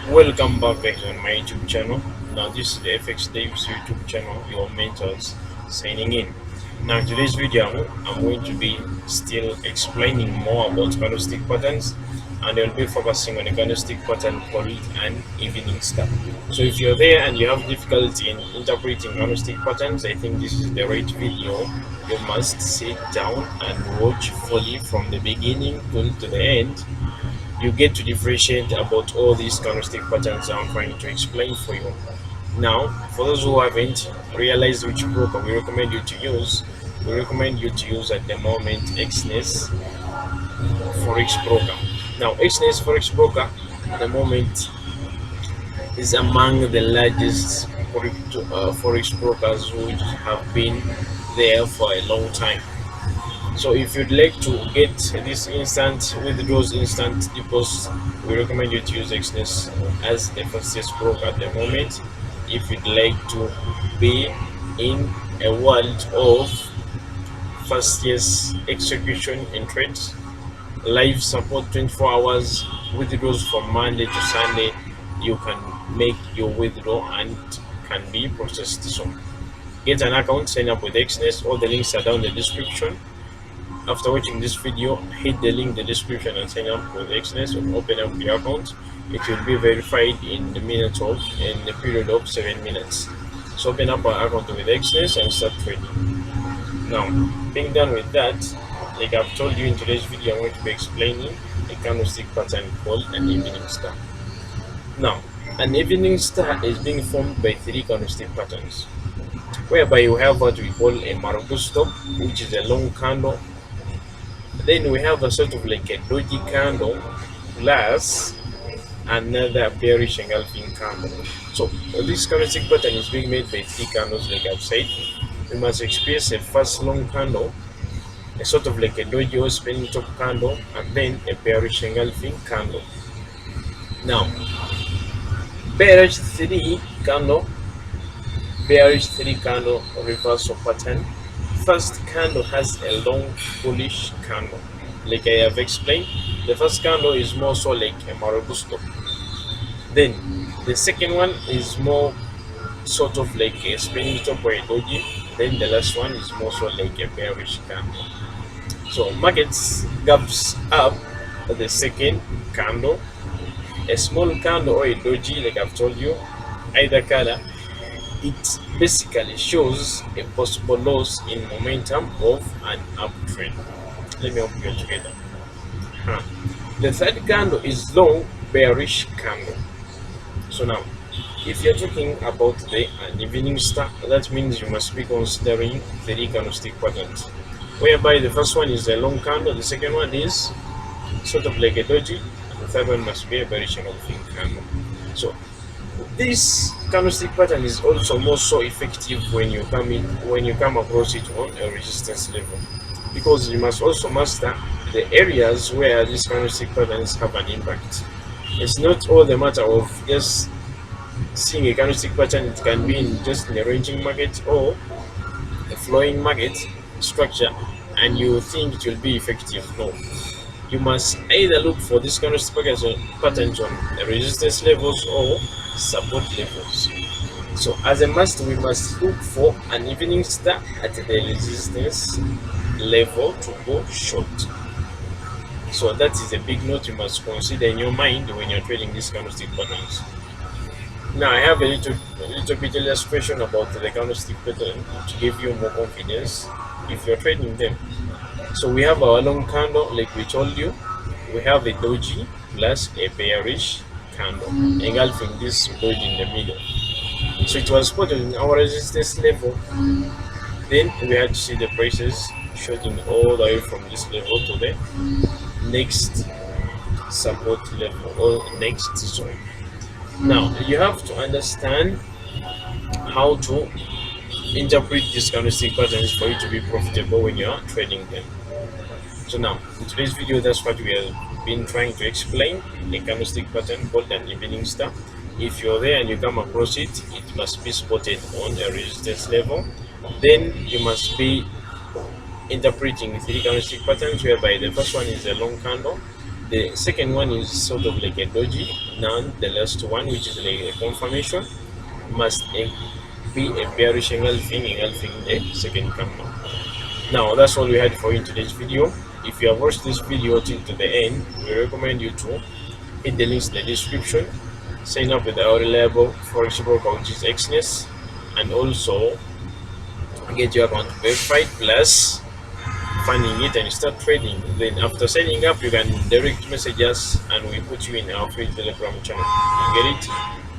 Welcome back guys on my YouTube channel. Now this is the FX Dave's YouTube channel, your mentors signing in. Now in today's video I'm going to be still explaining more about candlestick patterns, and I'll be focusing on a candlestick pattern called an evening star. So if you're there and you have difficulty in interpreting candlestick patterns, I think this is the right video. You must sit down and watch fully from the beginning to the end. You get to differentiate about all these candlestick patterns I'm trying to explain for you. Now, for those who haven't realized which broker we recommend you to use, we recommend you to use at the moment XNES forex broker. Now, XNES forex broker at the moment is among the largest forex brokers which have been there for a long time. So if you'd like to get this instant withdrawals, instant deposits, we recommend you to use XNES as the fastest broker at the moment. If you'd like to be in a world of fastest execution in trades, live support 24 hours, withdrawals from Monday to Sunday, you can make your withdrawal and can be processed soon. Get an account, sign up with XNES. All the links are down in the description. After watching this video, hit the link in the description and sign up with XNES or open up your account. It will be verified in the period of 7 minutes. So open up our account with XNES and start trading. Now, being done with that, like I've told you in today's video, I'm going to be explaining a candlestick pattern called an evening star. Now, an evening star is being formed by 3 candlestick patterns, whereby you have what we call a Marubu stop, which is a long candle. Then we have a sort of like a doji candle plus another bearish engulfing candle. So this candlestick pattern is being made by 3 candles, like I've said. We must experience a first long candle, a sort of like a doji or spinning top candle, and then a bearish engulfing candle. Now, bearish 3 candle reversal pattern. First candle has a long bullish candle, like I have explained. The first candle is more so like a Marubu stop. Then the second one is more sort of like a spinning top or a doji. Then the last one is more so like a bearish candle. So markets gaps up at the second candle, a small candle or a doji, like I've told you, either color. It basically shows a possible loss in momentum of an uptrend. Let me help you together. The third candle is long bearish candle. So now, if you're talking about the evening star, that means you must be considering 3 candlestick patterns, whereby the first one is a long candle, the second one is sort of like a doji, and the third one must be a bearish engulfing candle. So this candlestick pattern is also more so effective when you come across it on a resistance level, because you must also master the areas where these candlestick patterns have an impact. It's not all the matter of just seeing a candlestick pattern. It can be just in a ranging market or a flowing market structure, and you think it will be effective. No, you must either look for these candlestick patterns on the resistance levels or support levels. So as a must, we must look for an evening star at the resistance level to go short. So that is a big note you must consider in your mind when you're trading these candlestick patterns. Now I have a little bit illustration about the candlestick pattern to give you more confidence if you're trading them. So we have our long candle, like we told you. We have a doji plus a bearish candle engulfing this doji in the middle. So it was spotted in our resistance level. Then we had to see the prices shooting all the way from this level to the next support level or next zone. Now you have to understand how to interpret these candlestick patterns for you to be profitable when you are trading them. So now in today's video, that's what we have been trying to explain, a candlestick pattern called an evening star. If you're there and you come across it, it must be spotted on a resistance level. Then you must be interpreting 3 candlestick patterns, whereby the first one is a long candle, The second one is sort of like a doji. Now the last one, which is like a confirmation, must be a bearish engulfing the second candle. Now that's all we had for you in today's video. If you have watched this video till to the end, we recommend you to hit the links in the description, sign up with our reliable forex broker, which is Xness, and also get your account verified plus funding it and start trading. Then after signing up, you can direct message us and we put you in our free telegram channel. You get it?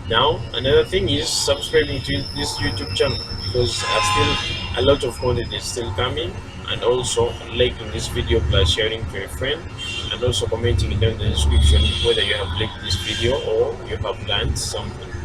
Now another thing is subscribing to this YouTube channel, because still a lot of content is still coming, and also liking this video plus sharing to a friend, and also commenting down in the description whether you have liked this video or you have learned something.